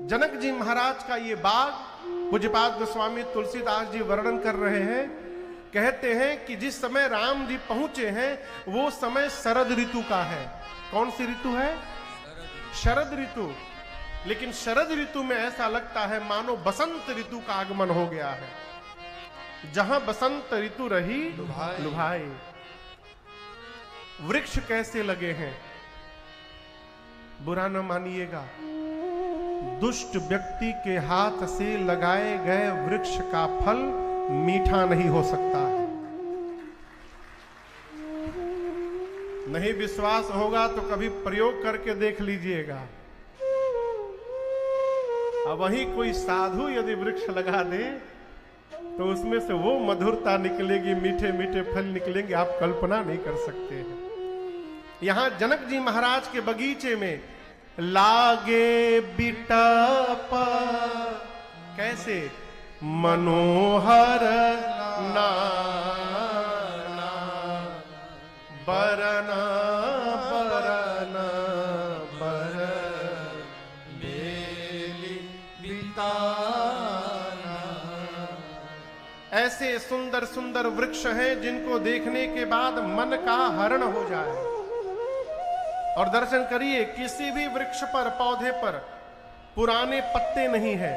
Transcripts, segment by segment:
जनक जी महाराज का ये बाग पूज्यपाद गोस्वामी तुलसीदास जी वर्णन कर रहे हैं। कहते हैं कि जिस समय राम जी पहुंचे हैं वो समय शरद ऋतु का है। कौन सी ऋतु है? शरद ऋतु। लेकिन शरद ऋतु में ऐसा लगता है मानो बसंत ऋतु का आगमन हो गया है। जहां बसंत ऋतु रही लुभाए। वृक्ष कैसे लगे हैं? बुरा न मानिएगा, दुष्ट व्यक्ति के हाथ से लगाए गए वृक्ष का फल मीठा नहीं हो सकता है। नहीं विश्वास होगा तो कभी प्रयोग करके देख लीजिएगा। अब वही कोई साधु यदि वृक्ष लगा दे तो उसमें से वो मधुरता निकलेगी, मीठे मीठे फल निकलेंगे, आप कल्पना नहीं कर सकते हैं। यहां जनक जी महाराज के बगीचे में लागे बिटप कैसे मनोहर नाना बरना बरना बर बेली बिताना। ऐसे सुंदर सुंदर वृक्ष हैं जिनको देखने के बाद मन का हरण हो जाए। और दर्शन करिए, किसी भी वृक्ष पर पौधे पर पुराने पत्ते नहीं है,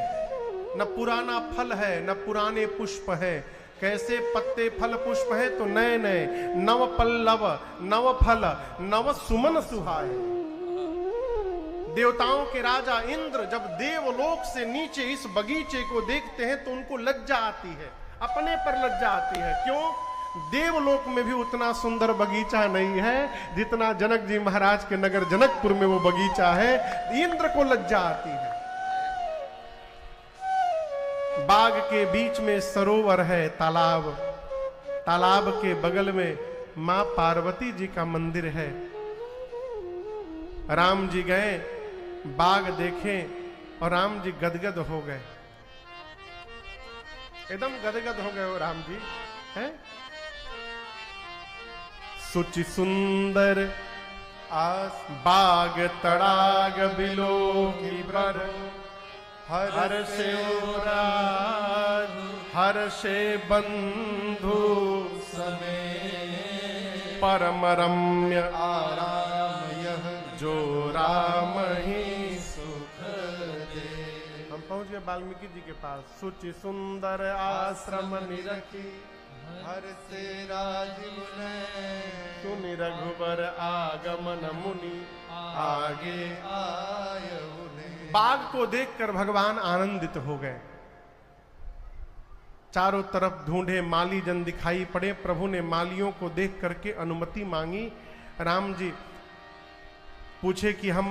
न पुराना फल है, न पुराने पुष्प है। कैसे पत्ते फल पुष्प है? तो नए नए, नव पल्लव, नव फल, नव सुमन सुहाए। देवताओं के राजा इंद्र जब देवलोक से नीचे इस बगीचे को देखते हैं तो उनको लज्जा आती है, अपने पर लज्जा आती है। क्यों? देवलोक में भी उतना सुंदर बगीचा नहीं है जितना जनक जी महाराज के नगर जनकपुर में वो बगीचा है। इंद्र को लज्जा आती है। बाग के बीच में सरोवर है, तालाब। तालाब के बगल में मां पार्वती जी का मंदिर है। राम जी गए, बाग देखे और राम जी गदगद हो गए, एकदम गदगद हो गए वो राम जी हैं। सुचि सुंदर आस बाग तड़ाग बिलो की बर हर से हर से बंधु समेत परम रम्य आराम यह जो राम ही सुख दे। हम पहुंच गए वाल्मीकि जी के पास। सुचि सुंदर आश्रम निरखी हर से राजीव सुनि रघुबर आगमन मुनि आगे आय। बाग को देखकर भगवान आनंदित हो गए। चारों तरफ ढूंढे, माली जन दिखाई पड़े। प्रभु ने मालियों को देख करके अनुमति मांगी। राम जी पूछे कि हम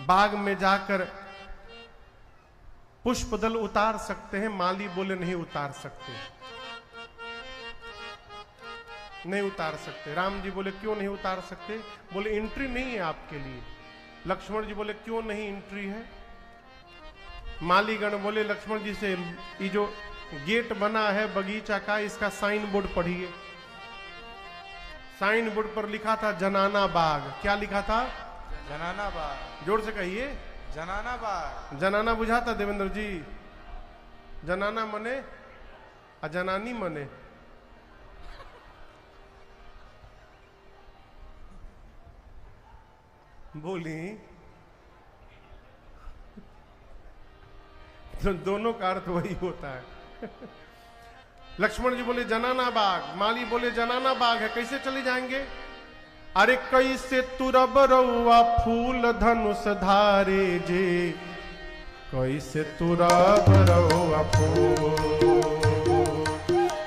बाग में जाकर पुष्पदल उतार सकते हैं? माली बोले नहीं उतार सकते, नहीं उतार सकते। राम जी बोले क्यों नहीं उतार सकते? बोले एंट्री नहीं है आपके लिए। लक्ष्मण जी बोले क्यों नहीं एंट्री है? मालीगण बोले लक्ष्मण जी से ये जो गेट बना है बगीचा का, इसका साइन बोर्ड पढ़िए। साइन बोर्ड पर लिखा था जनाना बाग। क्या लिखा था? जनाना बाग। जोर से कहिए। जनाना बाग। जनाना बुझा था देवेंद्र जी? जनाना मने अजनानी मने। बोली तो दोनों का अर्थ वही होता है। लक्ष्मण जी बोले जनाना बाग, माली बोले जनाना बाग है, कैसे चले जाएंगे? अरे कैसे तुरब रउआ फूल धनुष धारे जे, कैसे तुरब रउआ फूल,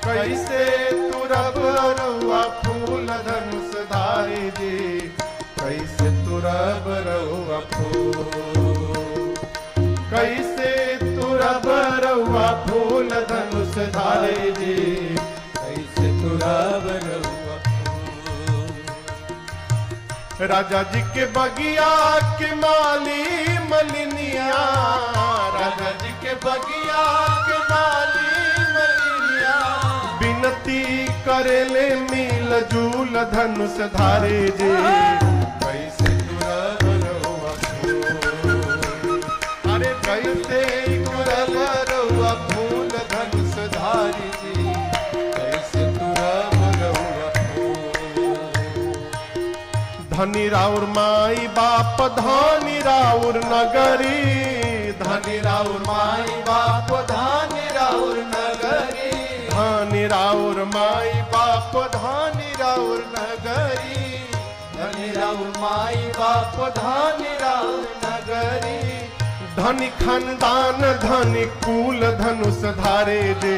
कैसे तुरब रउआ फूल धनुष धारे जे, कैसे तुरब रउआ फूल, कैसे तुरब रउआ फूल धनुष धारे जे, कैसे तुरब रउआ फूल। राजा जी के बगिया के माली मलिनिया, राजा जी के बगिया के माली मलिनिया, बिनती करेले मिल जूल धनुष धारे जे, कैसे तुरब रउआ फूल। अरे कैसे तुरब रहुआ फूल धनुष धारी जी, कैसे तुरब रहुआ फूल। धनी राउर माई बाप धानी राउर नगरी, धनी राउर माई बाप धानी राउर नगरी, धनी राउर माई बाप धानी राउर नगरी, धनी राउर माई बाप धानी राउर नगरी। धनी खानदान धनी कुल धनुष धारे जे,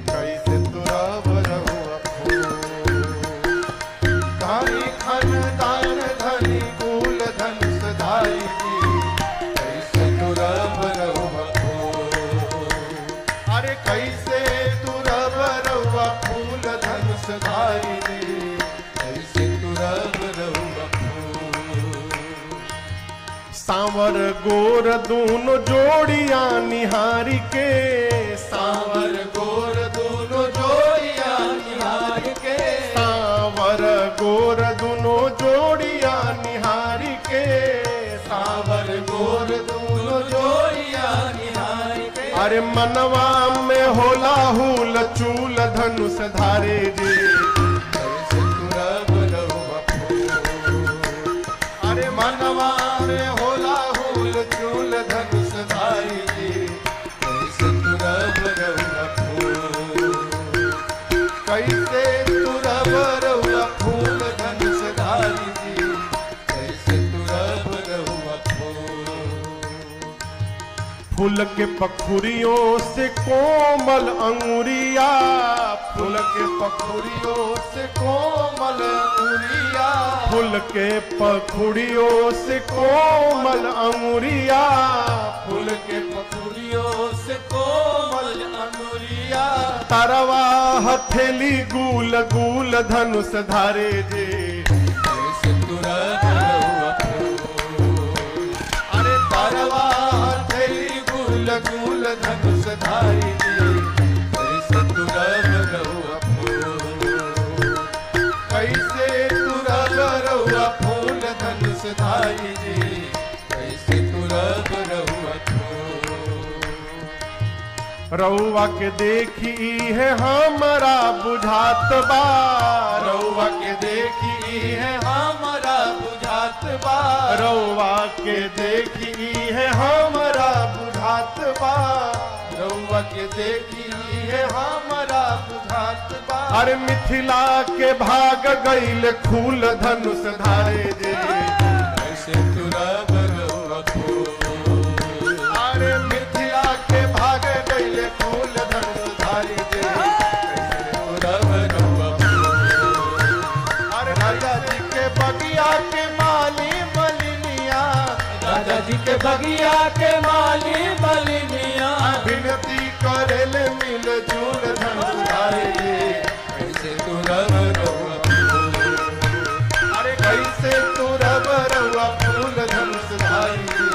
कैसे तुरब रहुआ फूल। धनी खानदान धनी कुल धनुष धारी जी, कैसे तुरब रहुआ फूल। अरे कैसे तुरब रहुआ फूल धनुष धारी जी, कैसे तुरब रहुआ फूल। सांवर गोर दूनो जोड़िया निहारी के, सांवर गोर दोनों जोड़िया निहार के, सांवर गोर दूनो जोड़िया निहारी के, सांवर गोर दोनों जोड़िया निहार के। अरे मनवा में होला हुल चूल धनुष धारे जे, कैसे तुरब रहुआ फूल। अरे मनवा में होला हुल चूल धनुष धारी जी, कैसे तुरब रहुआ फूल। कैसे तुरब रहुआ फूल धनुष धारी जी, कैसे तुरब रहुआ फूल। फूल के पखुरियों से कोमल अंगुरिया, फूल के पखुरियों से कोमल अंगुरिया, फूल के पखुड़ियों से कोमल अंगुरिया, फूल के पखुरियों से कोमल अंगुरिया। तरवा हथेली गूल गूल धनुष धारे जे, कैसे तुरब रहुआ फूल। अरे तरवा हथेली गुल गुल धनुष धारी जी, कैसे तुरब रहुआ फूल। कैसे तुरब रहुआ फूल धनुष धारी जी, कैसे तुरब रहुआ फूल। रउआ के देखी है हमारा बुझात बा, रउआ के देखी है हमारा बुझात बा, रउआ के देखी है हमारा बुझात बा, रउआ के देखी है हमारा बुझात बा। अरे मिथिला के भाग गईल खूल धनुष धारे जे, कैसे तुरब रहुआ फूल। अरे मिथिला के भाग गईल फूल धनुष धारी जे, कैसे तुरब रहुआ फूल। अरे राजा जी के बगिया के माली मलिनिया, राजा जी के बगिया के माली मलिनिया, विनती करेल मिल जुल धनुष धारी जे, कैसे तुरब रहुआ फूल। अरे कैसे तुरब रहुआ फूल धनुष धारी जी,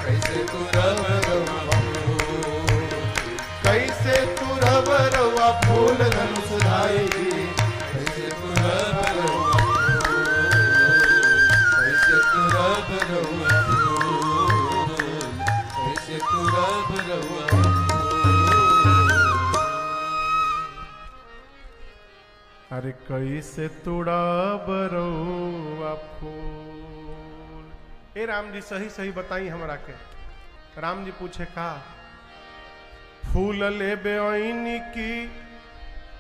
कैसे तुरब रहुआ फूल। कैसे तुरब रहुआ फूल धनुष धारी जी, कैसे तुरब रहुआ फूल। कैसे तुरब रहुआ फूल, कैसे तुरब रहुआ फूल। अरे कैसे तुड़ब रउआ फूल। ए राम जी सही सही बताई हमरा के। राम जी पूछे का फूल लेबे ऐनी की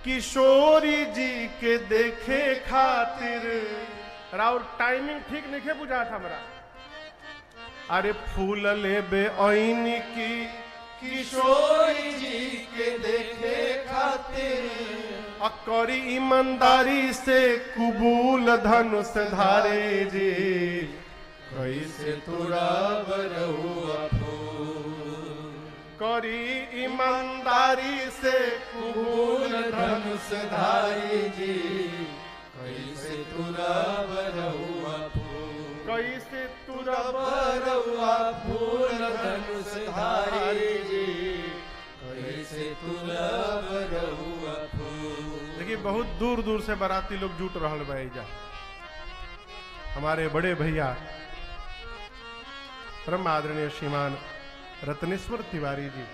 किशोरी जी के देखे खातिर, राउर टाइमिंग ठीक नहीं बुझा था हमरा। अरे फूल लेबे ऐनी की किशोरी जी के देखे खातिर, अकरी ईमानदारी से कुबूल धनुष धारे जी, कैसे तुरब रहुआ फूल। करी ईमानदारी से कुबूल धनुष धारी जी, कैसे तुरब रहुआ फूल। कैसे तुरब तुरब रहुआ फूल धनुष धारी जी, कैसे तुरब रहुआ फूल। देखिए बहुत दूर दूर से बाराती लोग जुट रहा जा। हमारे बड़े भैया परम आदरणीय श्रीमान रत्नेश्वर तिवारी जी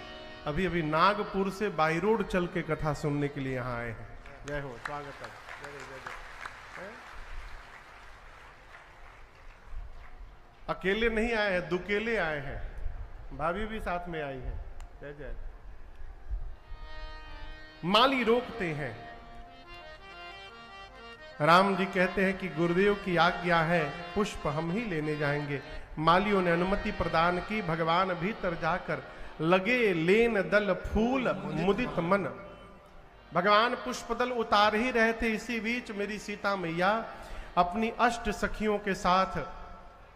अभी अभी नागपुर से बाई रोड चल के कथा सुनने के लिए यहाँ आए हैं। जय हो, स्वागत है। अकेले नहीं आए हैं, दुकेले आए हैं, भाभी भी साथ में आई है। जय जय। माली रोकते हैं, राम जी कहते हैं कि गुरुदेव की आज्ञा है, पुष्प हम ही लेने जाएंगे। मालियों ने अनुमति प्रदान की। भगवान भीतर जाकर लगे लेन दल फूल मुदित मन। भगवान पुष्प दल उतार ही रहे थे। इसी बीच मेरी सीता मैया अपनी अष्ट सखियों के साथ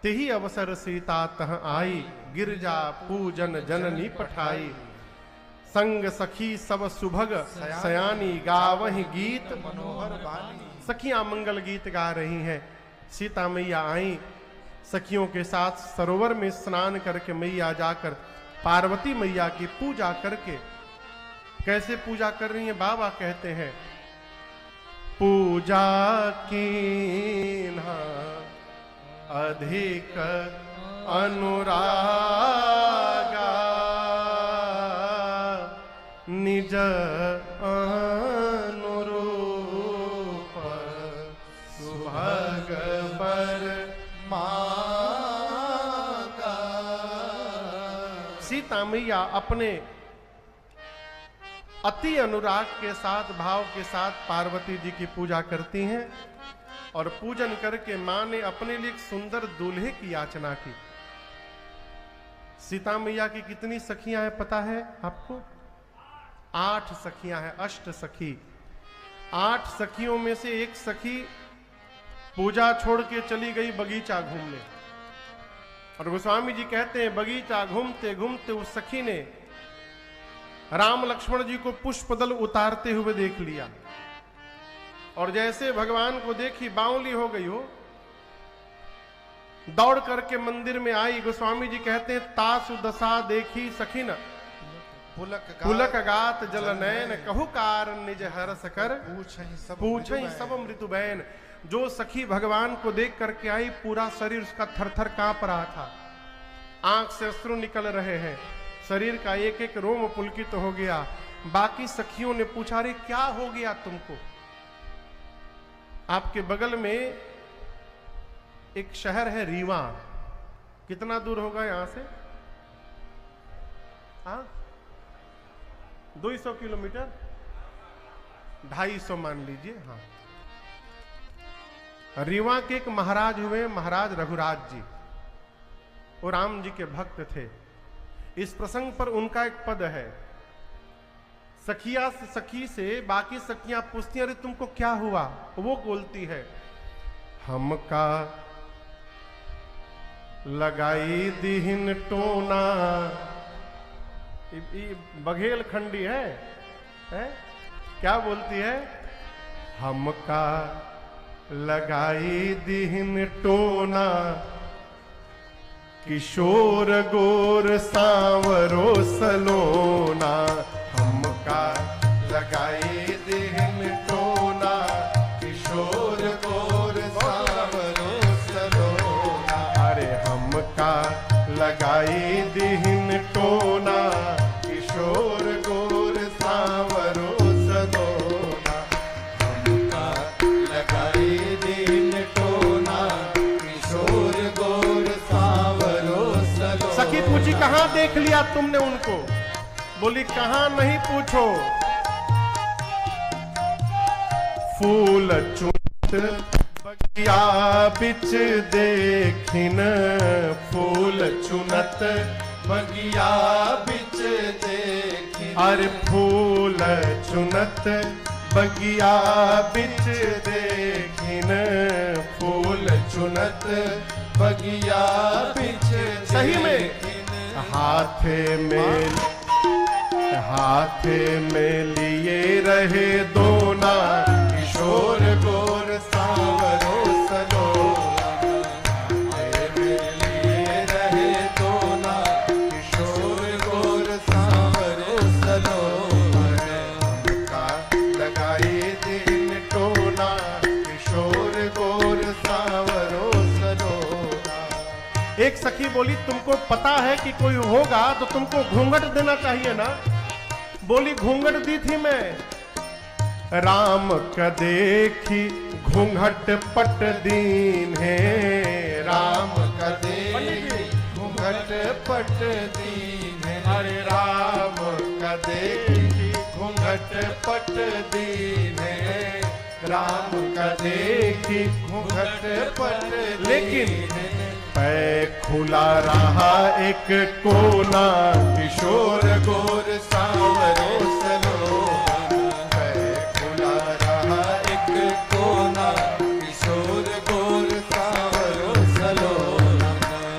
तेही अवसर सीता तह आई, गिरजा पूजन जननी पठाई। संग सखी सब सुभग सयानी गावहि गीत मनोहर बानी। सखियां मंगल गीत गा रही हैं। सीता मैया आई, सखियों के साथ सरोवर में स्नान करके मैया जाकर पार्वती मैया की पूजा करके, कैसे पूजा कर रही हैं बाबा कहते हैं, पूजा कीन्हा अधिक अनुरागा निज अनुरूप सुभग पर मांगा। सीता मैया अपने अति अनुराग के साथ, भाव के साथ पार्वती जी की पूजा करती हैं और पूजन करके मां ने अपने लिए एक सुंदर दूल्हे की याचना की। सीता मैया की कितनी सखियां हैं पता है आपको? 8 सखियां हैं, अष्ट सखी। 8 सखियों में से एक सखी पूजा छोड़ के चली गई बगीचा घूमने। और गोस्वामी जी कहते हैं बगीचा घूमते घूमते उस सखी ने राम लक्ष्मण जी को पुष्पदल उतारते हुए देख लिया और जैसे भगवान को देखी बावली हो गई हो, दौड़ करके मंदिर में आई। गोस्वामी जी कहते हैं तासु दशा देखी सखिन पुलक गात जल नयन, कहु कारण निज हरस कर पूछई सब मृत्युबैन। जो सखी भगवान को देख करके आई, पूरा शरीर उसका थरथर कांप रहा था, आंख से अश्रु निकल रहे हैं, शरीर का एक एक रोम पुलकित हो गया। बाकी सखियों ने पूछा रे क्या हो गया तुमको? आपके बगल में एक शहर है रीवा, कितना दूर होगा यहां से? 200 किलोमीटर, 250 मान लीजिए। हाँ, रीवा के एक महाराज हुए, महाराज रघुराज जी। वो राम जी के भक्त थे। इस प्रसंग पर उनका एक पद है, सखी से बाकी सखियां पूछती अरे तुमको क्या हुआ? वो बोलती है हमका लगाई दिहिन टोना। बघेल खंडी है? क्या बोलती है? हमका लगाई दिहिन टोना, किशोर गोर सांवरो सलोना। हमका लगाई दिहिन टोना, किशोर गोर सांवरो सलोना। अरे हमका लगाई दिहिन टोना, किशोर गोर सांवरो सलोना। हमका लगाई दिहिन टोना, किशोर गोर सांवरो सलोना। सखी पूछी कहां देख लिया तुमने उनको? बोली कहां नहीं पूछो, फूल चुनत बगिया बिच देखिन। फूल चुनत बगिया बिच देखिन। अरे फूल चुनत बगिया बिच देखिन। फूल चुनत बगिया बिच सही में हाथे में लिए रहे दोना, किशोर गोर सांवरो सलोना। हाथे में लिए रहे दोना, किशोर गोर सांवरो सलोना। हमका लगाई दिन टोना, किशोर गोर सांवरो सलोना। एक सखी बोली तुमको पता है कि कोई होगा तो तुमको घूंघट देना चाहिए ना। बोली घूंघट दी थी मैं। राम का देखी घूंघट पट दीन है। राम का देखी घूंघट पट दीन है। अरे राम का देखी घूंघट पट दीन है। राम का देखी घूंघट पट लेकिन पै खुला रहा एक कोना, किशोर गोर सांवरो सलोना। पै खुला रहा एक कोना, किशोर गोर सांवरो सलोना।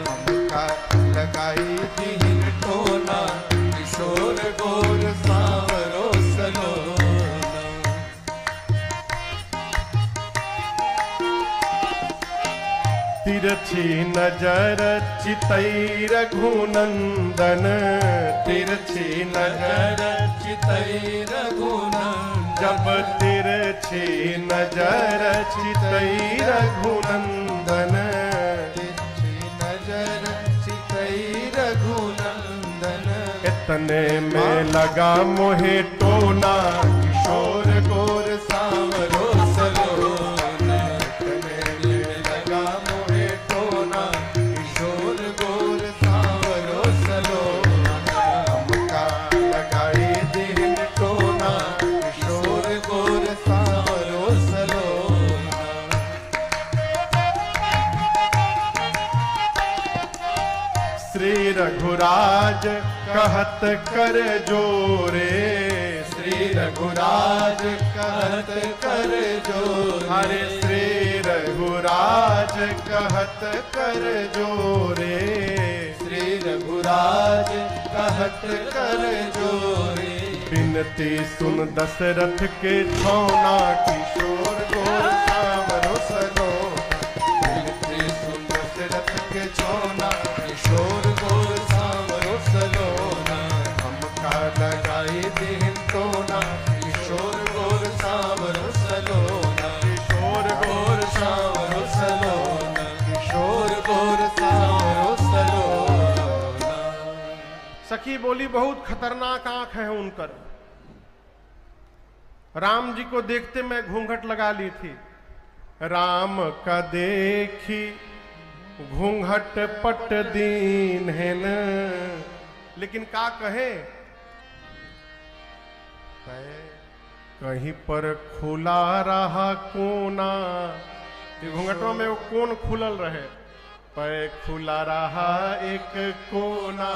हमका लगाई दीन टोना, किशोर गोर सांवरो सलोना। तिरछी नजर चितई रघुनंदन। तिरछी नजर चितई रघुनंदन। जब तिरछी नजर चितई रघुनंदन। तिरछी नजर चितई रघुनंदन। इतने में लगा मोहे टोना, किशोर गोर सांवरो सलोना। इतने में लगा मोहे टोना, किशोर गोर सांवरो सलोना। हमका लगाई दीन टोना, किशोर गोर सांवरो सलोना। श्री रघुराज कहत कर जोरे। श्री रघुराज कहत कर जोरे। हरे श्री रघुराज कहत कर जोरे। श्री रघुराज कहत कर जोरे। बिनती सुन दशरथ के छौना, किशोर गोर सांवरो सलोना। बिनती सुन दशरथ के छौना, किशोर गोर सांवरो सलोना। हमका लगाई दीन टोना, किशोर गोर सांवरो सलोना। किशोर गोर सांवरो सलोना। किशोर गोर सांवरो सलोना। सखी बोली बहुत खतरनाक आंख है उनकर। राम जी को देखते मैं घूंघट लगा ली थी। राम का देखी घूंघट पट दीन है न। लेकिन का कहे, कहीं पर खुला रहा कोना। ये घूंघटों में वो कोन खुलल रहे। पै खुला रहा एक कोना,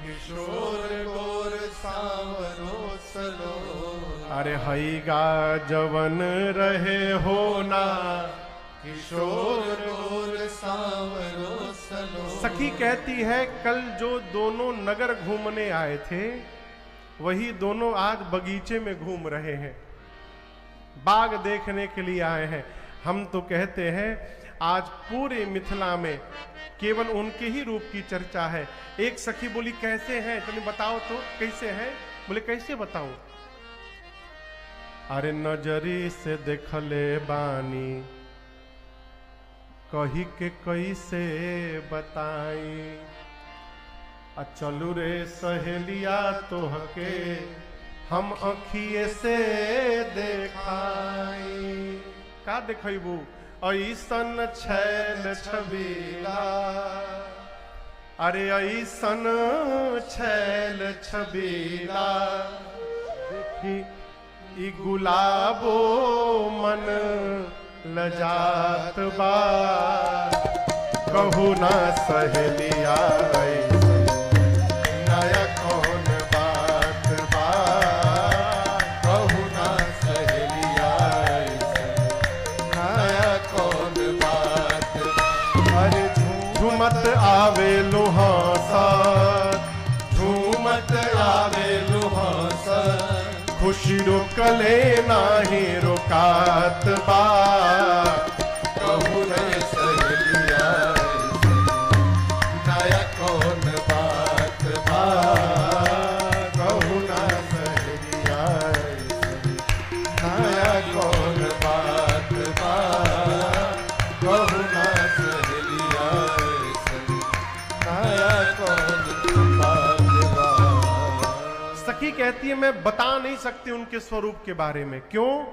किशोर गोर सांवरो सलोना। अरे हईगा जवन रहे होना, किशोर गोर सांवरो सलोना। सखी कहती है कल जो दोनों नगर घूमने आए थे वही दोनों आज बगीचे में घूम रहे हैं, बाग देखने के लिए आए हैं। हम तो कहते हैं आज पूरे मिथिला में केवल उनके ही रूप की चर्चा है। एक सखी बोली कैसे हैं, तुम बताओ तो कैसे हैं। बोले कैसे बताऊं। अरे नजरी से देखले बानी, कही के कैसे बताई। चलू रे सहेलिया तोहके हम अखिए से देखाई। का देखबू ऐसन छैल छबीला। अरे ऐसन छैल छबीला, देखी ई गुलाबो मन लजात बा। कहू ना सहेलिया नया कौन बात बा। कहू ना सहेलिया नया कौन बात। अरे झूमत आवे लोहासा, झूमत आवे लोहासा। खुशी रोकले नाही रोकात बा। कहू रे सहेलिया नया कौन बात बा। कहू ना सहेलिया नया कौन बात बा। कहू ना सहेलिया सखी कहती है मैं बता नहीं सकती उनके स्वरूप के बारे में। क्यों?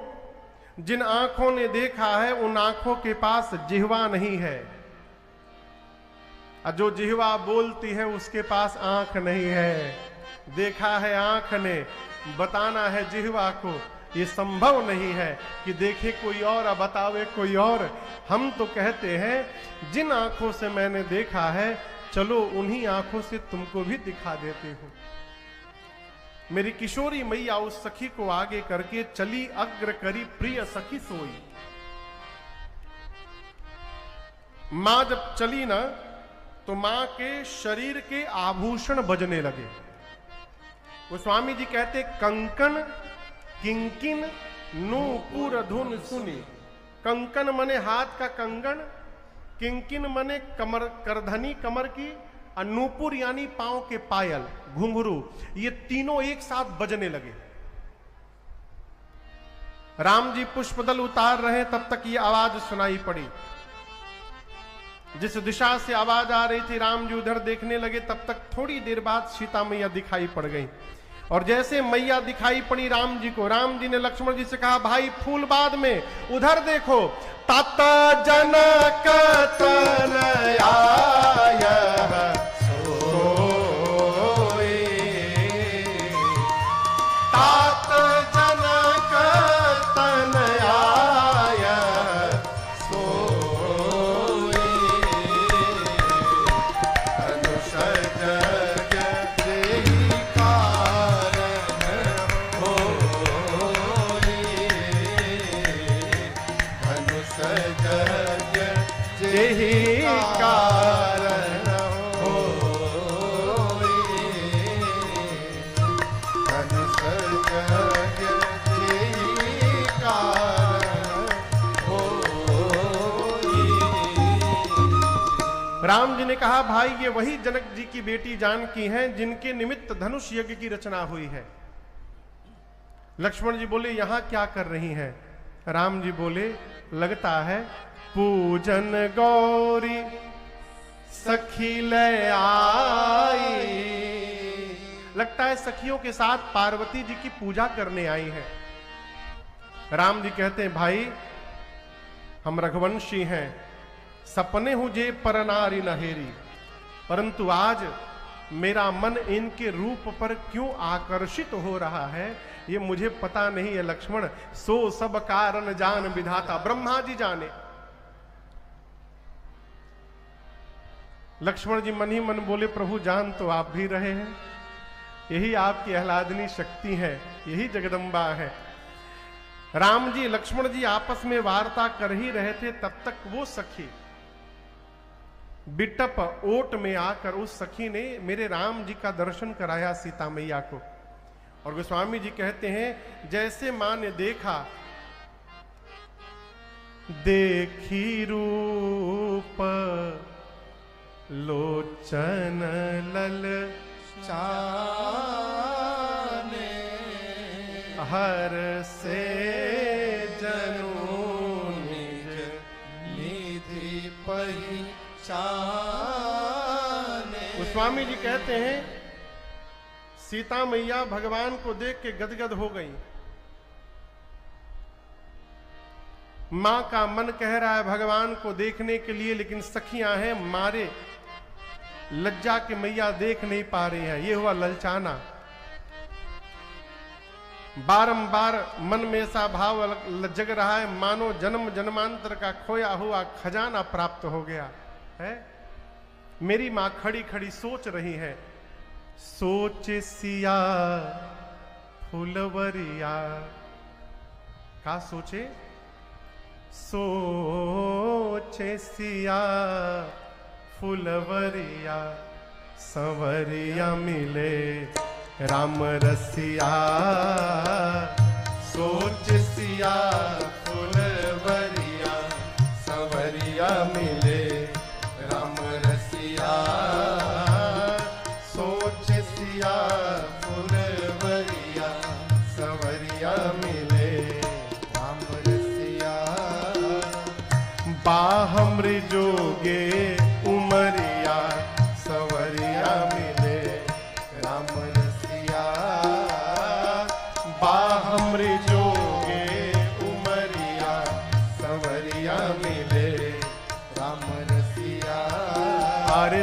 जिन आंखों ने देखा है उन आंखों के पास जिह्वा नहीं है, और जो जिह्वा बोलती है उसके पास आंख नहीं है। देखा है आंख ने, बताना है जिह्वा को, ये संभव नहीं है कि देखे कोई और और बतावे कोई और। हम तो कहते हैं जिन आंखों से मैंने देखा है, चलो उन्हीं आंखों से तुमको भी दिखा देती हूं। मेरी किशोरी मैया उस सखी को आगे करके चली, अग्र करी प्रिय सखी सोई। मां जब चली ना, तो मां के शरीर के आभूषण बजने लगे। वो स्वामी जी कहते कंकन किंकिन नूपुर धुन सुनी। कंकन मने हाथ का कंगन, किंकिन मने कमर करधनी कमर की, और नूपुर यानी पांव के पायल घुंघरू, ये तीनों एक साथ बजने लगे। राम जी पुष्पदल उतार रहे तब तक ये आवाज सुनाई पड़ी। जिस दिशा से आवाज आ रही थी राम जी उधर देखने लगे, तब तक थोड़ी देर बाद सीता मैया दिखाई पड़ गई। और जैसे मैया दिखाई पड़ी राम जी को, राम जी ने लक्ष्मण जी से कहा भाई फूल बाद में, उधर देखो। तात जनक तनया सोई, तात जनक तनया सोई, धनुष जग देहि कारण होई, धनुष जग देहि कारण होई, धनुष जग देहि कारण होई। राम जी ने कहा भाई ये वही जनक जी की बेटी जानकी हैं जिनके निमित्त धनुष यज्ञ की रचना हुई है। लक्ष्मण जी बोले यहां क्या कर रही हैं? राम जी बोले लगता है पूजन गौरी सखी ले आई, लगता है सखियों के साथ पार्वती जी की पूजा करने आई हैं। राम जी कहते हैं भाई हम रघुवंशी हैं, सपने हुजे पर नारी नहेरी, परंतु आज मेरा मन इनके रूप पर क्यों आकर्षित हो रहा है ये मुझे पता नहीं है लक्ष्मण। सो सब कारण जान विधाता, ब्रह्मा जी जाने। लक्ष्मण जी मन ही मन बोले प्रभु जान तो आप भी रहे हैं, यही आपकी आह्लादनी शक्ति है, यही जगदम्बा है। राम जी लक्ष्मण जी आपस में वार्ता कर ही रहे थे, तब तक वो सखी बिटप ओट में आकर उस सखी ने मेरे राम जी का दर्शन कराया सीता मैया को। और गोस्वामी जी कहते हैं जैसे मां ने देखा, देखी रूप लोचन लल चाने, हर से जनु निज निधि पहिचाने। गोस्वामी जी कहते हैं सीता मैया भगवान को देख के गदगद हो गई। मां का मन कह रहा है भगवान को देखने के लिए, लेकिन सखियां हैं मारे लज्जा के मैया देख नहीं पा रही है। ये हुआ ललचाना। बारंबार मन में ऐसा भाव जग रहा है मानो जन्म जन्मांतर का खोया हुआ खजाना प्राप्त हो गया है। मेरी मां खड़ी खड़ी सोच रही है, सोच सिया फुलवरिया। का सोचे? सोचे सिया फुलवरिया, संवरिया मिले राम रसिया। सोच सिया फुलवरिया, संवरिया मिले राम रसिया। सोच सिया फुलवरिया, संवरिया मिले राम रसिया। बाहम्र जोगे उमरिया, संवरिया मिले राम रसिया।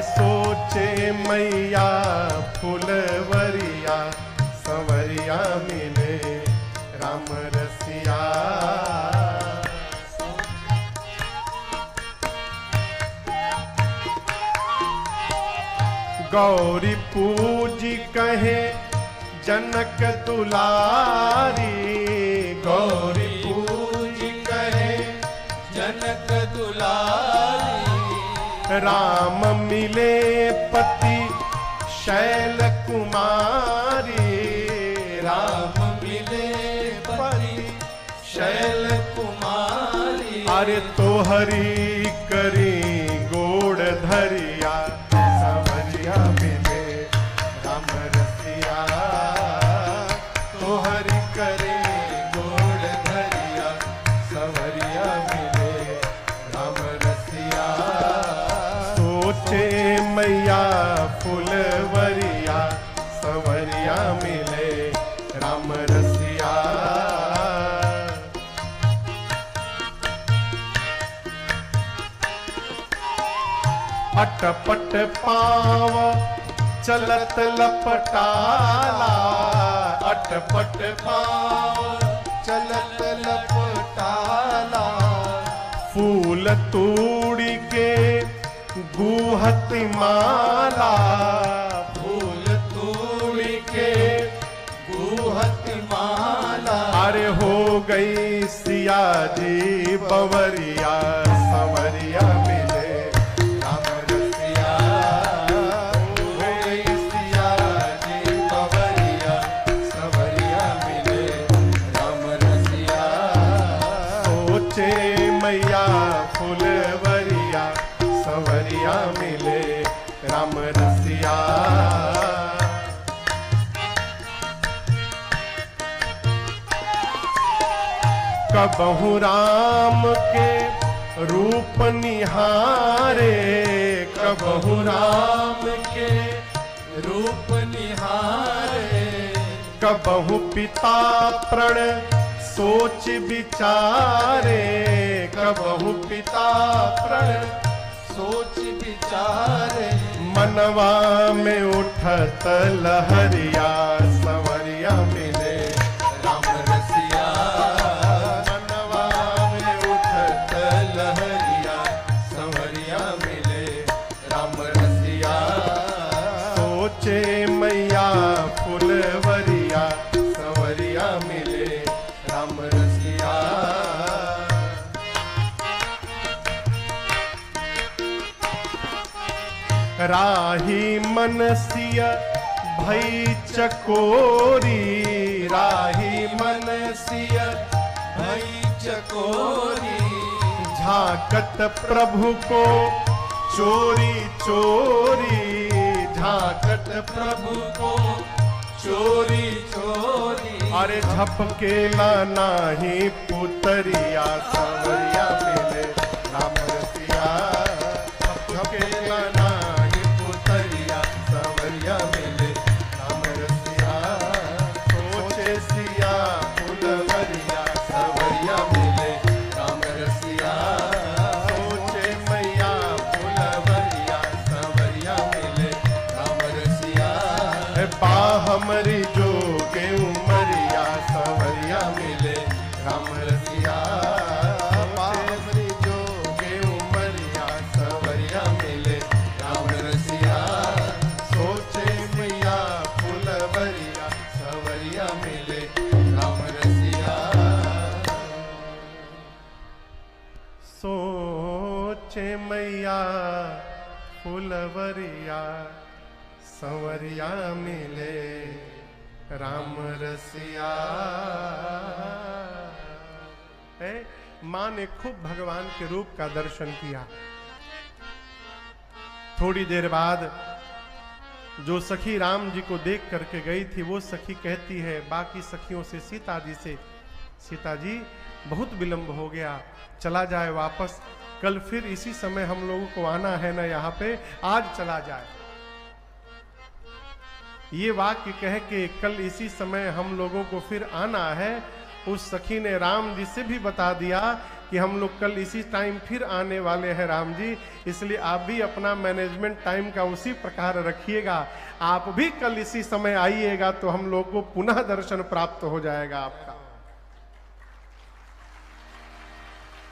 सोचे मैया फुलवरिया संवरिया मिले राम रसिया। गौरी पूजी कहे जनक दुलारी, गौरी पूजी कहे जनक दुलारी। राम मिले पति शैल कुमारी, राम मिले पति शैल कुमारी। अरे तो हरि करी गोड़ धरिया संवरिया मिले राम रसिया। तो हरि करे गोड़ धरिया संवरिया मिले राम रसिया। सोचे मैया फुलवरिया संवरिया मिले राम रसिया। अटपट पाव चलत लपटाला, अटपट पाव चलत लपटाला। फूल तूड़ी के गुहति माला, फूल तूड़ी के गुहति माला। अरे हो गई सिया जी बवरिया संवरिया मिले राम रसिया। हो गई सिया जी बवरिया संवरिया मिले राम रसिया। सोचे मैया फुलवरिया संवरिया मिले राम रसिया। कबहु राम के रूप निहारे, कबहु राम के रूप निहारे। कबहु पिता प्रण सोच विचारे, कबहु पिता प्रण सोच विचारे। मनवा में उठत लहरिया संवरिया मिले राम रसिया। मनवा में उठत लहरिया संवरिया मिले राम रसिया। सोचे मैया फुलवरिया संवरिया मिले राम रसिया। राही मनसिय भई चकोरी, राही मनसिय भई चकोरी। झाकत प्रभु को चोरी चोरी, झाकत प्रभु को चोरी चोरी। अरे झपकेला नाही पुतरिया संवरिया मिले राम रसिया। झपकेला नाही पुतरिया संवरिया मिले राम रसिया। सोचे सिया फुलवरिया संवरिया मिले राम रसिया। सोचे मैया फुलवरिया संवरिया मिले राम रसिया। बा हमरी जोगे उमरिया संवरिया मिले राम रसिया। बा हमरी जोगे उमरिया संवरिया मिले राम रसिया। सोचे मैया फुलवरिया संवरिया मिले राम रसिया। सोचे मैया फुलवरिया संवरिया मिले राम रसिया। माँ ने खूब भगवान के रूप का दर्शन किया। थोड़ी देर बाद जो सखी राम जी को देख करके गई थी, वो सखी कहती है बाकी सखियों से, सीता जी से, सीता जी बहुत विलंब हो गया, चला जाए वापस, कल फिर इसी समय हम लोगों को आना है ना यहाँ पे, आज चला जाए। ये वाक्य कह के कल इसी समय हम लोगों को फिर आना है, उस सखी ने राम जी से भी बता दिया कि हम लोग कल इसी टाइम फिर आने वाले हैं राम जी, इसलिए आप भी अपना मैनेजमेंट टाइम का उसी प्रकार रखिएगा। आप भी कल इसी समय आइएगा तो हम लोग को पुनः दर्शन प्राप्त हो जाएगा आपका।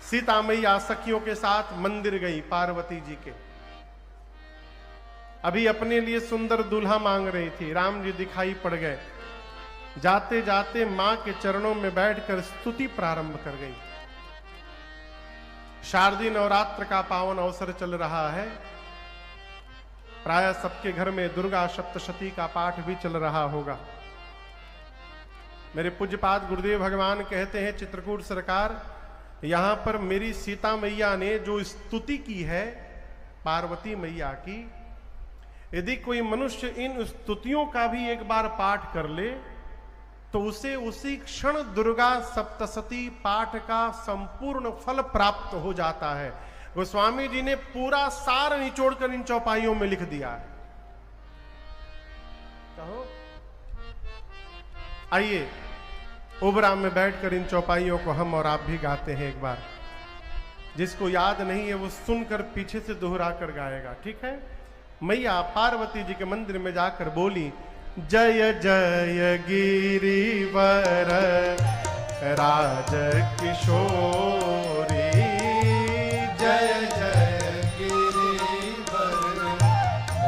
सीता मैया सखियों के साथ मंदिर गई पार्वती जी के, अभी अपने लिए सुंदर दूल्हा मांग रही थी। राम जी दिखाई पड़ गए, जाते जाते मां के चरणों में बैठकर स्तुति प्रारंभ कर गई। शारदीय नवरात्र का पावन अवसर चल रहा है, प्राय सबके घर में दुर्गा सप्तशती का पाठ भी चल रहा होगा। मेरे पूज्यपाद गुरुदेव भगवान कहते हैं, चित्रकूट सरकार, यहां पर मेरी सीता मैया ने जो स्तुति की है पार्वती मैया की, यदि कोई मनुष्य इन स्तुतियों का भी एक बार पाठ कर ले तो उसे उसी क्षण दुर्गा सप्तशती पाठ का संपूर्ण फल प्राप्त हो जाता है। गोस्वामी जी ने पूरा सार निचोड़कर इन चौपाइयों में लिख दिया है। कहो, आइए ओबरा में बैठकर इन चौपाइयों को हम और आप भी गाते हैं एक बार। जिसको याद नहीं है वो सुनकर पीछे से दोहरा कर गाएगा, ठीक है। मैया पार्वती जी के मंदिर में जाकर बोली, जय जय गिरिवर राज किशोरी, जय जय गिरिवर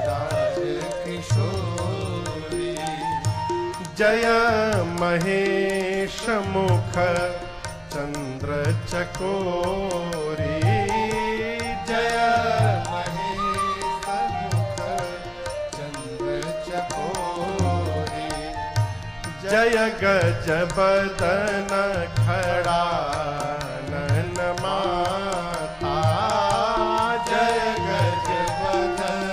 राज किशोरी, जय महेश मुख चंद्र चकोरी, जय महेश मुख चंद्र चकोरी, जय गज बदन खड़ा नन माता, जय गज बदन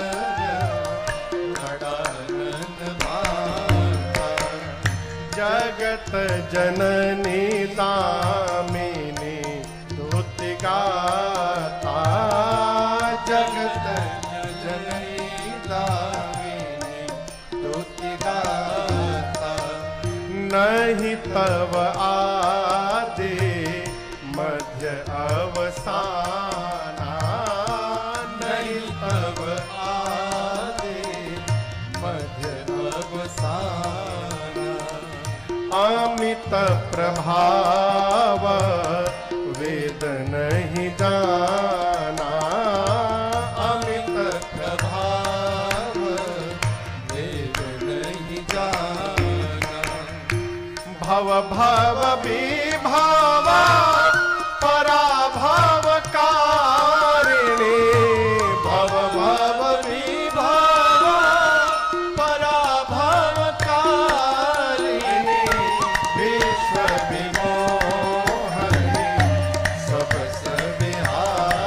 खड़ा नन माता, जगत जननी दामिनी स्तुति गाता, जगत जननी दामिनी स्तुति गाता, नहीं तव आदि मध्य अवसाना, नहीं तब आदि मध्य अवसाना, अमित प्रभाव वेद नहीं जाना, अमित प्रभाव वेद नहीं जाना, भव भव विभाव पराभव कारिणी, भव भव विभाव पराभव कारिणी, विश्व विमोहनी सब सविहारिणी,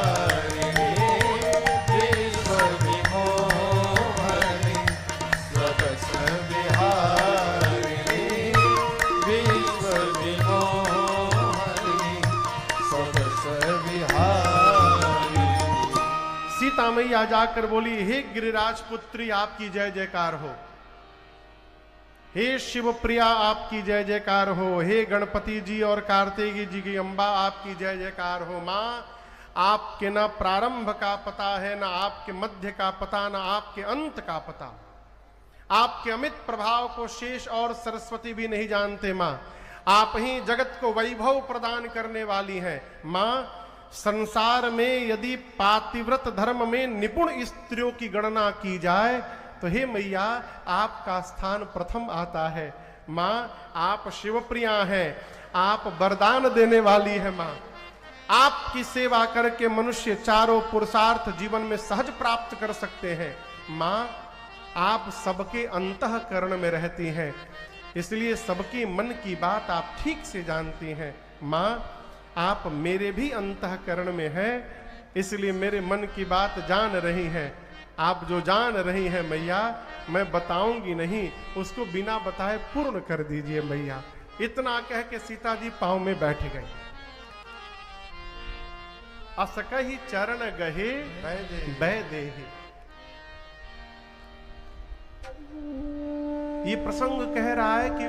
विश्व विमोहनी सब सविहारिणी, विश्व विमोहनी सब सविहारिणी। सीता मैया जाकर बोली, हे गिरिराज पुत्री आपकी जय जयकार हो, हे शिव प्रिया आपकी जय जयकार हो, हे गणपति जी और कार्तिकी जी की अम्बा आपकी जय जयकार हो। माँ, आपके ना प्रारंभ का पता है, ना आपके मध्य का पता, ना आपके अंत का पता। आपके अमित प्रभाव को शेष और सरस्वती भी नहीं जानते। माँ, आप ही जगत को वैभव प्रदान करने वाली हैं। माँ, संसार में यदि पातिव्रत धर्म में निपुण स्त्रियों की गणना की जाए तो हे मैया आपका स्थान प्रथम आता है। माँ, आप शिवप्रिया हैं, आप वरदान देने वाली है। माँ, आपकी सेवा करके मनुष्य चारों पुरुषार्थ जीवन में सहज प्राप्त कर सकते हैं। माँ, आप सबके अंतःकरण में रहती हैं, इसलिए सबके मन की बात आप ठीक से जानती हैं। माँ, आप मेरे भी अंतःकरण में हैं, इसलिए मेरे मन की बात जान रही हैं। आप जो जान रही हैं मैया, मैं बताऊंगी नहीं, उसको बिना बताए पूर्ण कर दीजिए मैया। इतना कह के सीता जी पांव में बैठ गए। असकहि चरण गहे बै देहि। ये प्रसंग कह रहा है कि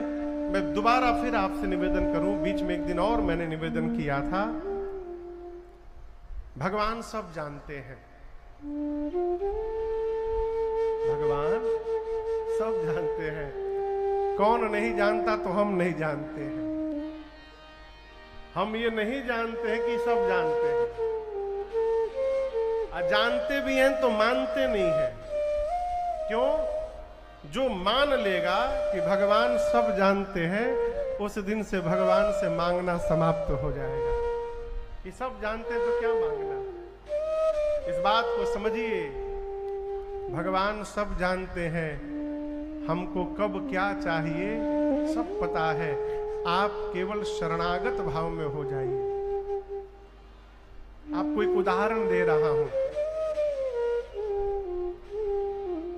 मैं दोबारा फिर आपसे निवेदन करूं। बीच में एक दिन और मैंने निवेदन किया था भगवान सब जानते हैं, भगवान सब जानते हैं। कौन नहीं जानता तो हम नहीं जानते हैं। हम ये नहीं जानते हैं कि सब जानते हैं, और जानते भी हैं तो मानते नहीं हैं। क्यों? जो मान लेगा कि भगवान सब जानते हैं, उस दिन से भगवान से मांगना समाप्त हो जाएगा। कि सब जानते तो क्या मांगना। इस बात को समझिए, भगवान सब जानते हैं, हमको कब क्या चाहिए सब पता है। आप केवल शरणागत भाव में हो जाइए। आपको एक उदाहरण दे रहा हूं।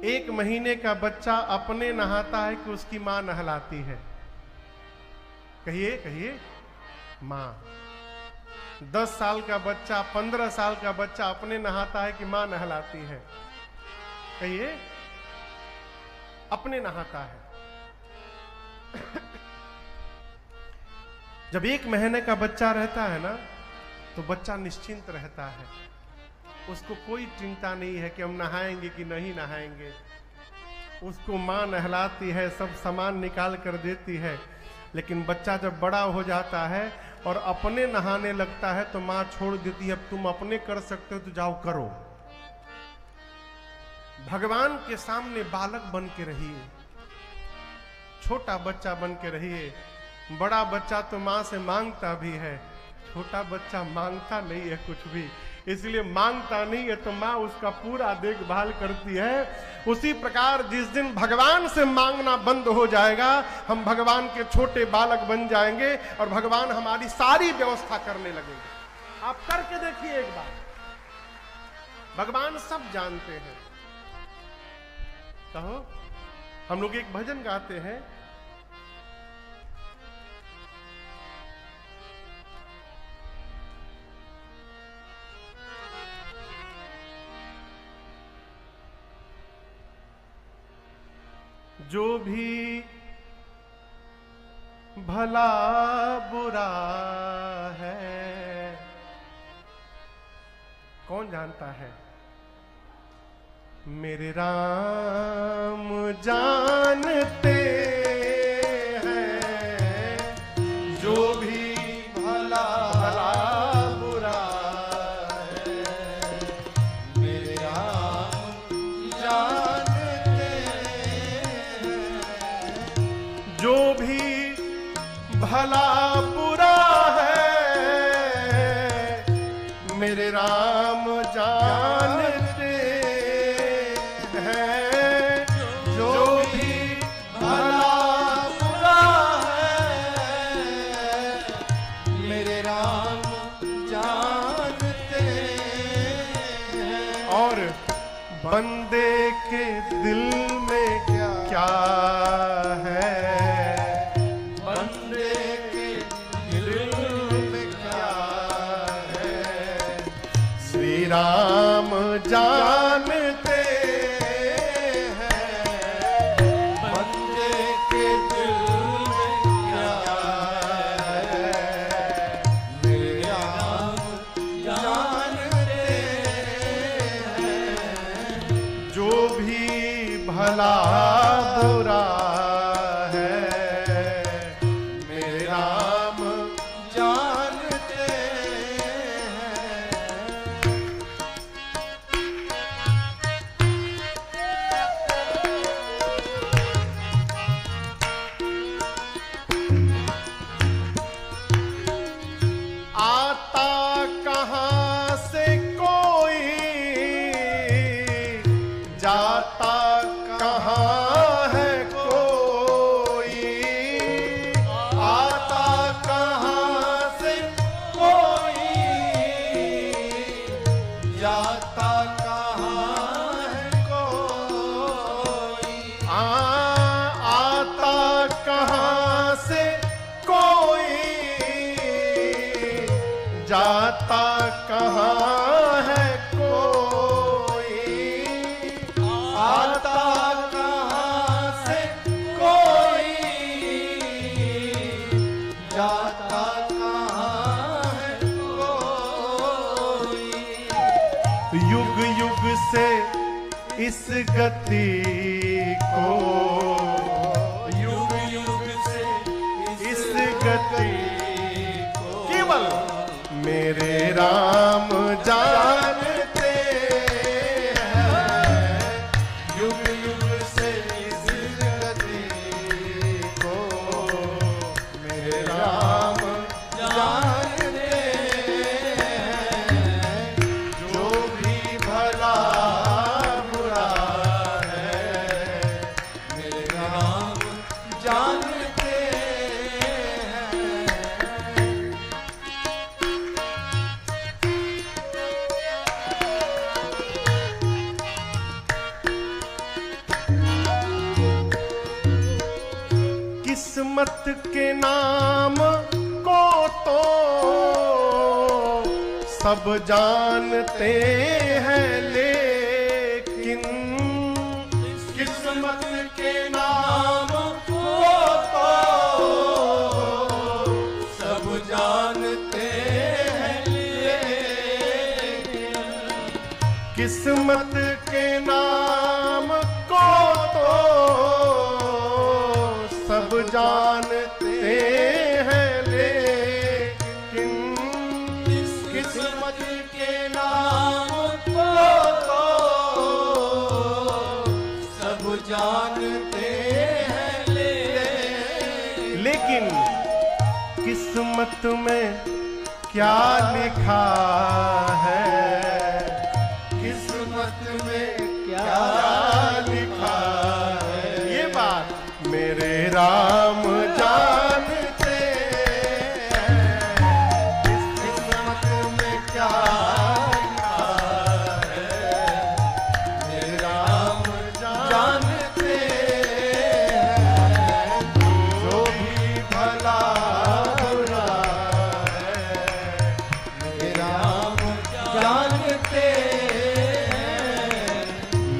1 महीने का बच्चा अपने नहाता है कि उसकी मां नहलाती है? कहिए कहिए, मां। 10 साल का बच्चा, 15 साल का बच्चा अपने नहाता है कि मां नहलाती है? कहिए, अपने नहाता है। जब 1 महीने का बच्चा रहता है ना, तो बच्चा निश्चिंत रहता है। उसको कोई चिंता नहीं है कि हम नहाएंगे कि नहीं नहाएंगे। उसको मां नहलाती है, सब सामान निकाल कर देती है। लेकिन बच्चा जब बड़ा हो जाता है और अपने नहाने लगता है, तो मां छोड़ देती है, अब तुम अपने कर सकते हो तो जाओ करो। भगवान के सामने बालक बन के रहिए, छोटा बच्चा बन के रहिए। बड़ा बच्चा तो मां से मांगता भी है, छोटा बच्चा मांगता नहीं है कुछ भी। इसलिए मांगता नहीं है तो मां उसका पूरा देखभाल करती है। उसी प्रकार जिस दिन भगवान से मांगना बंद हो जाएगा, हम भगवान के छोटे बालक बन जाएंगे और भगवान हमारी सारी व्यवस्था करने लगेंगे। आप करके देखिए एक बार। भगवान सब जानते हैं। कहो, हम लोग एक भजन गाते हैं, जो भी भला बुरा है, कौन जानता है? मेरे राम जानते हैं। जो भी भला बुरा है, मेरे राम जानते हैं। जो भी भला बुरा है, मेरे राम जानते हैं। जो भी भला बुरा है, मेरे राम जानते हैं। और बंदे के दिल में क्या है, बंदे के दिल में क्या है, श्री राम जानते हैं। बंदे के दिल में क्या है, मेरे राम जानते हैं। जो भी भला बुरा है, मेरे राम जानते हैं। आता कहाँ से कोई, जाता कहाँ है कोई। आता कहाँ से कोई, जाता कहाँ है कोई। आता कहाँ से कोई, जाता कहाँ है कोई। आता कहाँ से कोई, जाता कहाँ है कोई। इस गति को, युग युग से इस गति को केवल मेरे राम जानते हैं। युग युग से इस गति को मेरे राम जानते हैं। जो भी भला बुरा है मेरे राम जानते हैं। किस्मत के नाम को तो सब जानते हैं, लेकिन किस्मत के नाम को तो सब जानते हैं, लेकिन किस्मत के नाम को तो सब जानते हैं, लेकिन किस्मत के नाम को तो सब जानते हैं, लेकिन किस्मत में क्या लिखा है, किस्मत में क्या लिखा है ये बात मेरे राम जानते हैं। किस्मत में क्या लिखा है मेरे राम जानते हैं। जो भी भला बुरा है मेरे राम जानते हैं।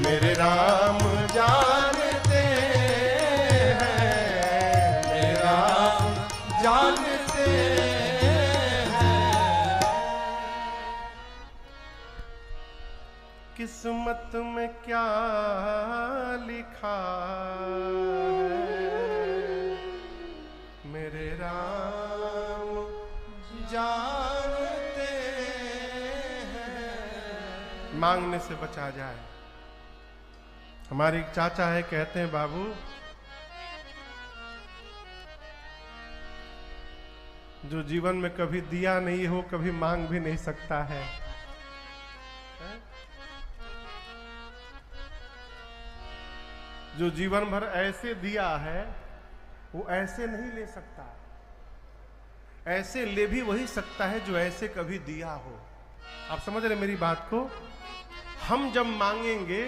मेरे राम जानते हैं मेरे राम जानते हैं। किस्मत में क्या लिखा है, मेरे राम जानते हैं। मांगने से बचा जाए। हमारे एक चाचा है, कहते हैं बाबू जो जीवन में कभी दिया नहीं हो कभी मांग भी नहीं सकता है। जो जीवन भर ऐसे दिया है वो ऐसे नहीं ले सकता। ऐसे ले भी वही सकता है जो ऐसे कभी दिया हो। आप समझ रहे मेरी बात को? हम जब मांगेंगे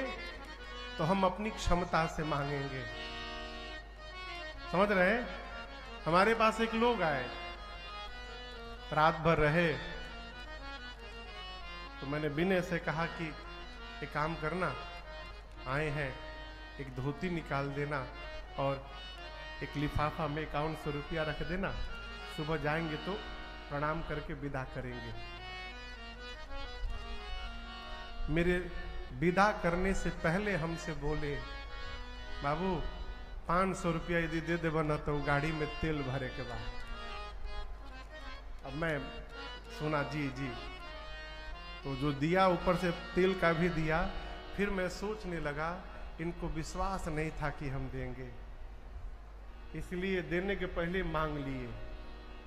तो हम अपनी क्षमता से मांगेंगे। समझ रहे हैं? हमारे पास एक लोग आए, रात भर रहे, तो मैंने विनय से कहा कि एक काम करना, आए हैं एक धोती निकाल देना और एक लिफाफा में 5100 रुपया रख देना, सुबह जाएंगे तो प्रणाम करके विदा करेंगे। मेरे विदा करने से पहले हमसे बोले, बाबू 500 रुपया यदि दे देबा ना तो गाड़ी में तेल भरे के बाद। अब मैं सुना जी जी, तो जो दिया ऊपर से तेल का भी दिया। फिर मैं सोचने लगा इनको विश्वास नहीं था कि हम देंगे, इसलिए देने के पहले मांग लिए।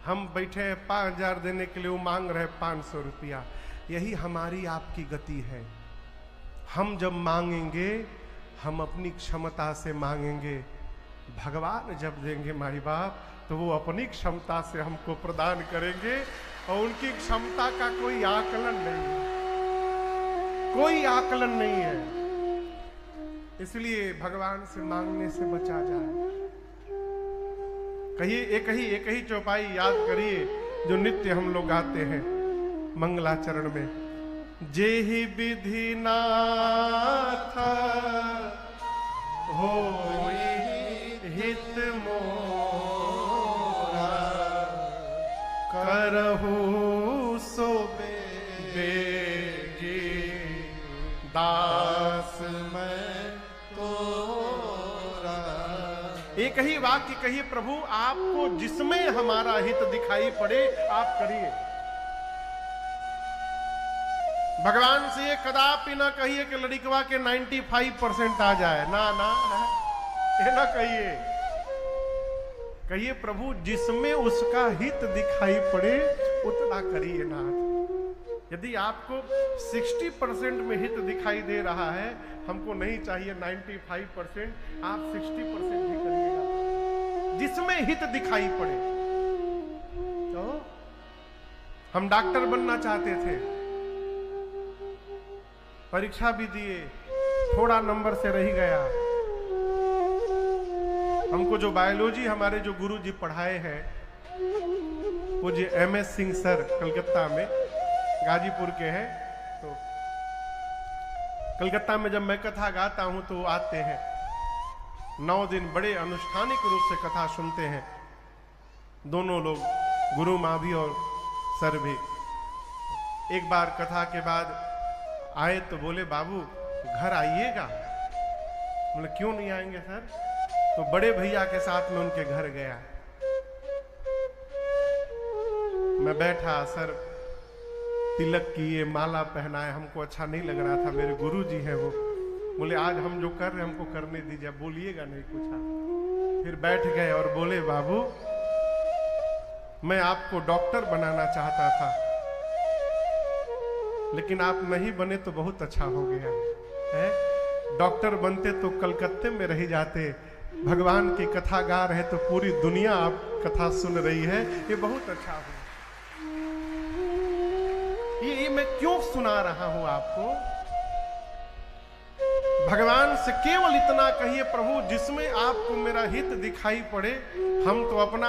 हम बैठे हैं 5000 देने के लिए, वो मांग रहे 500 रुपया। यही हमारी आपकी गति है। हम जब मांगेंगे हम अपनी क्षमता से मांगेंगे, भगवान जब देंगे माई बाप तो वो अपनी क्षमता से हमको प्रदान करेंगे और उनकी क्षमता का कोई आकलन नहीं है, कोई आकलन नहीं है। इसलिए भगवान से मांगने से बचा जाए। कहिए एक ही चौपाई याद करिए जो नित्य हम लोग गाते हैं मंगलाचरण में। जेहि विधि नाथ होई हित मोरा, करहु सो बेगी दास मैं एक ही वाक्य कहिए, प्रभु आपको जिसमें हमारा हित दिखाई पड़े आप करिए। भगवान से ये कदापि ना कहिए कि लड़िकवा के 95% आ जाए, ना ना ये ना कहिए। कहिए प्रभु जिसमें उसका हित दिखाई पड़े उतना करिए नाथ। यदि आपको 60% में हित दिखाई दे रहा है, हमको नहीं चाहिए 95%, आप 60% ही करिएगा जिसमें हित दिखाई पड़े। तो हम डॉक्टर बनना चाहते थे, परीक्षा भी दिए, थोड़ा नंबर से रह गया। हमको जो बायोलॉजी हमारे जो गुरुजी पढ़ाए हैं, वो जी MS सिंह सर कलकत्ता में, गाजीपुर के हैं। तो कलकत्ता में जब मैं कथा गाता हूं तो आते हैं, 9 दिन बड़े अनुष्ठानिक रूप से कथा सुनते हैं, दोनों लोग, गुरु माँ भी और सर भी। एक बार कथा के बाद आए तो बोले बाबू घर आइएगा। बोले क्यों नहीं आएंगे सर? तो बड़े भैया के साथ में उनके घर गया। मैं बैठा, सर तिलक किए, माला पहनाए, हमको अच्छा नहीं लग रहा था, मेरे गुरुजी हैं वो। बोले आज हम जो कर रहे हैं हमको करने दीजिए, बोलिएगा नहीं कुछ आप। फिर बैठ गए और बोले बाबू मैं आपको डॉक्टर बनाना चाहता था, लेकिन आप नहीं बने तो बहुत अच्छा हो गया है। डॉक्टर बनते तो कलकत्ते में रह जाते, भगवान की कथा गा रहे तो पूरी दुनिया आप कथा सुन रही है, ये बहुत अच्छा हो। ये मैं क्यों सुना रहा हूं आपको? भगवान से केवल इतना कहिए, प्रभु जिसमें आपको मेरा हित दिखाई पड़े, हम तो अपना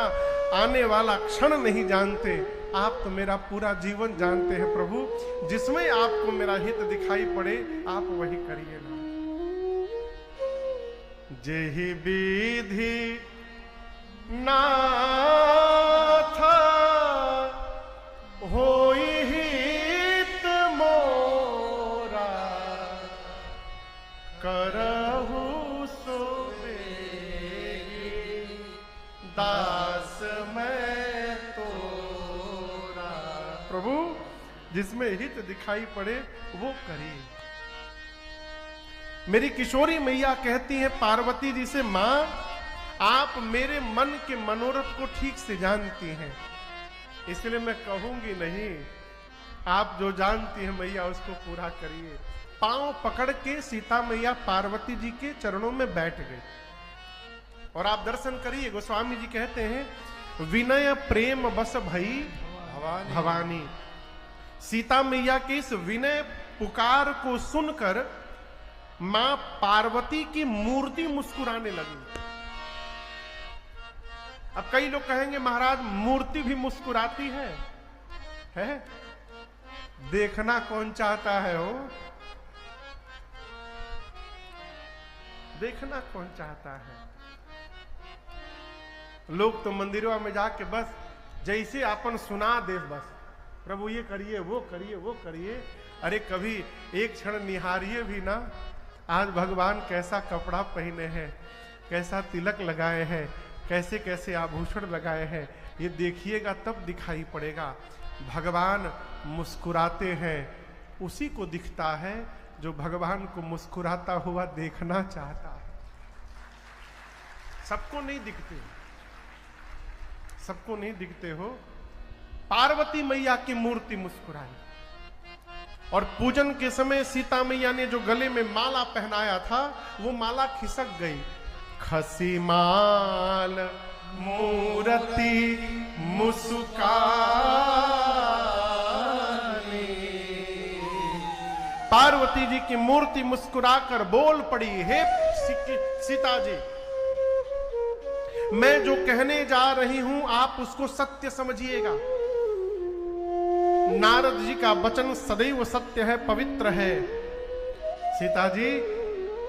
आने वाला क्षण नहीं जानते, आप तो मेरा पूरा जीवन जानते हैं प्रभु, जिसमें आपको मेरा हित दिखाई पड़े आप वही करिए ना। जेहि विधि नाथ होई हित मोरा, करहु सो बेगी दास मैं तोरा। प्रभु जिसमें हित दिखाई पड़े वो करिए। मेरी किशोरी मैया कहती हैं पार्वती जी से, मां आप मेरे मन के मनोरथ को ठीक से जानती हैं, इसलिए मैं कहूंगी नहीं, आप जो जानती हैं मैया उसको पूरा करिए। पांव पकड़ के सीता मैया पार्वती जी के चरणों में बैठ गई। और आप दर्शन करिए, गोस्वामी जी कहते हैं विनय प्रेम बस भई भवानी। सीता मैया के इस विनय पुकार को सुनकर मां पार्वती की मूर्ति मुस्कुराने लगी। अब कई लोग कहेंगे महाराज मूर्ति भी मुस्कुराती है? देखना कौन चाहता है हो? देखना कौन चाहता है? लोग तो मंदिरों में जाके बस जैसे अपन सुना दे, बस प्रभु ये करिए वो करिए वो करिए। अरे कभी एक क्षण निहारिए भी ना, आज भगवान कैसा कपड़ा पहने हैं, कैसा तिलक लगाए हैं, कैसे कैसे आभूषण लगाए हैं, ये देखिएगा तब दिखाई पड़ेगा। भगवान मुस्कुराते हैं, उसी को दिखता है जो भगवान को मुस्कुराता हुआ देखना चाहता है। सबको नहीं दिखते, सबको नहीं दिखते हो। पार्वती मैया की मूर्ति मुस्कुराई और पूजन के समय सीता मैया ने जो गले में माला पहनाया था वो माला खिसक गई। खसी माल मूर्ति मुस्कानी, पार्वती जी की मूर्ति मुस्कुराकर बोल पड़ी, हे सीता जी मैं जो कहने जा रही हूं आप उसको सत्य समझिएगा। नारद जी का वचन सदैव सत्य है, पवित्र है। सीता जी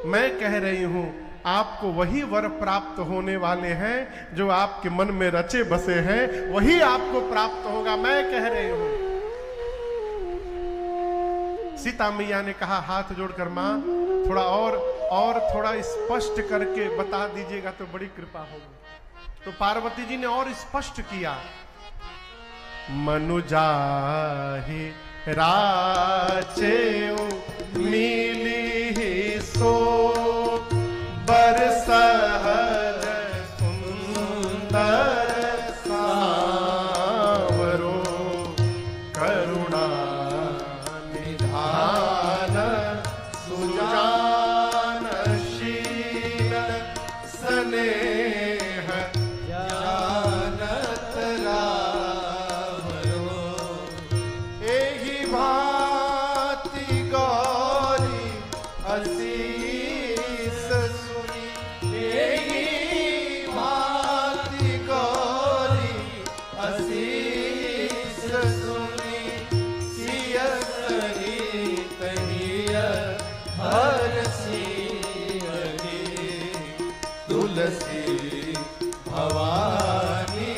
मैं कह रही हूं आपको वही वर प्राप्त होने वाले हैं जो आपके मन में रचे बसे हैं, वही आपको प्राप्त होगा, मैं कह रही हूं। सीता मैया ने कहा हाथ जोड़कर मां थोड़ा और थोड़ा स्पष्ट करके बता दीजिएगा तो बड़ी कृपा होगी। तो पार्वती जी ने और स्पष्ट किया, मनुजाहि राचे मिली ही सो बरसहज सुंदर सांवरो करुणा निधान सुजानशील स्नेह जानत रावरो एहि भांति गौरी असीस सुनी एहि भांति गौरी असीस सुनी सिय सहित हिय हरसी तुलसी भवानी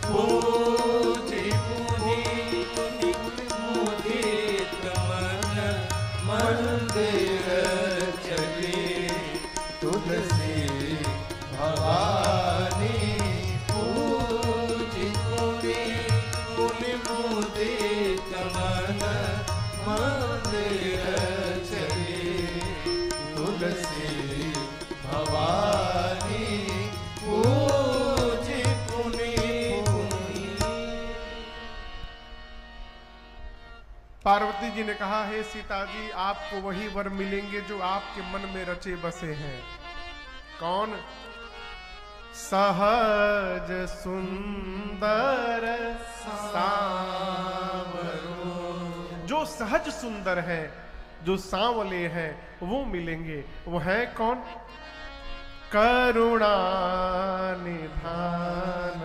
पूजी पुनि मुदित मन मंदिर चली तुलसी भवानी पूजी पुनि मुदित मन मंदिर चली तुलसी भवानी पूजी पुनि पार्वती जी ने कहा, हे सीता जी, आपको वही वर मिलेंगे जो आपके मन में रचे बसे हैं। कौन? सहज सुंदर सांवरो, जो सहज सुंदर है, जो सांवले हैं, वो मिलेंगे। वो है कौन? करुणा निधान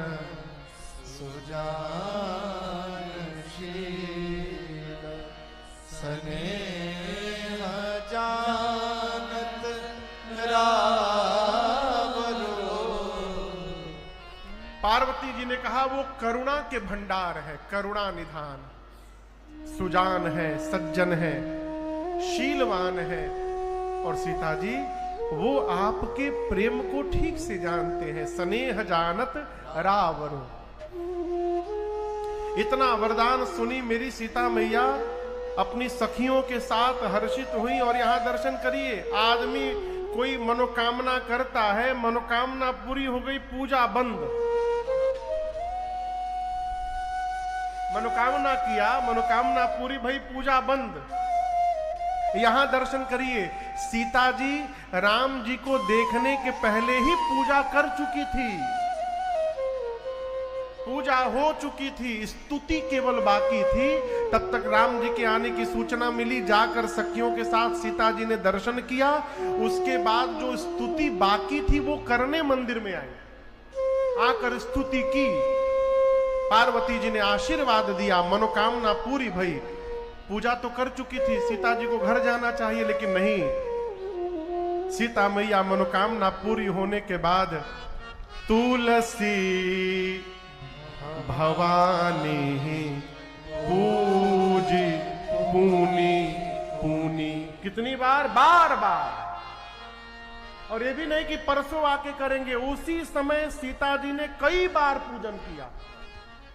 सुजानशील स्नेह जानत रावरो। पार्वती जी ने कहा, वो करुणा के भंडार है, करुणा निधान, सुजान है, सज्जन है, शीलवान है। और सीता जी वो आपके प्रेम को ठीक से जानते हैं। स्नेह जानत रावरो। इतना वरदान सुनी मेरी सीता मैया अपनी सखियों के साथ हर्षित हुई। और यहां दर्शन करिए, आदमी कोई मनोकामना करता है, मनोकामना पूरी हो गई, पूजा बंद। मनोकामना किया, मनोकामना पूरी भई, पूजा बंद। यहां दर्शन करिए, सीता जी राम जी को देखने के पहले ही पूजा कर चुकी थी, पूजा हो चुकी थी, स्तुति केवल बाकी थी। तब तक राम जी के आने की सूचना मिली, जाकर सखियों के साथ सीता जी ने दर्शन किया। उसके बाद जो स्तुति बाकी थी वो करने मंदिर में आई, आकर स्तुति की। पार्वती जी ने आशीर्वाद दिया, मनोकामना पूरी भई। पूजा तो कर चुकी थी, सीता जी को घर जाना चाहिए, लेकिन नहीं। सीता मैया मनोकामना पूरी होने के बाद तुलसी भवानी पूजी पुनि पुनि। कितनी बार? बार बार। और ये भी नहीं कि परसों आके करेंगे, उसी समय सीता जी ने कई बार पूजन किया।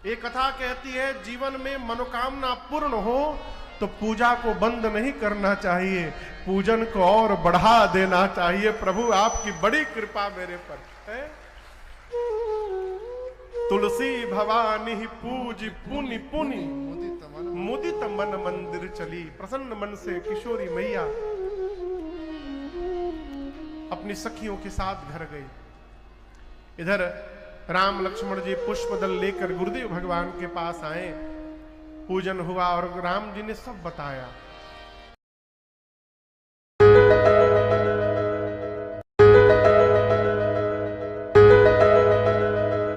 एक कथा कहती है, जीवन में मनोकामना पूर्ण हो तो पूजा को बंद नहीं करना चाहिए, पूजन को और बढ़ा देना चाहिए। प्रभु आपकी बड़ी कृपा मेरे पर है। तुलसी भवानी पूजी पुनि पुनि मुदित मन मंदिर चली। प्रसन्न मन से किशोरी मैया अपनी सखियों के साथ घर गई। इधर राम लक्ष्मण जी पुष्पदल लेकर गुरुदेव भगवान के पास आए, पूजन हुआ और राम जी ने सब बताया।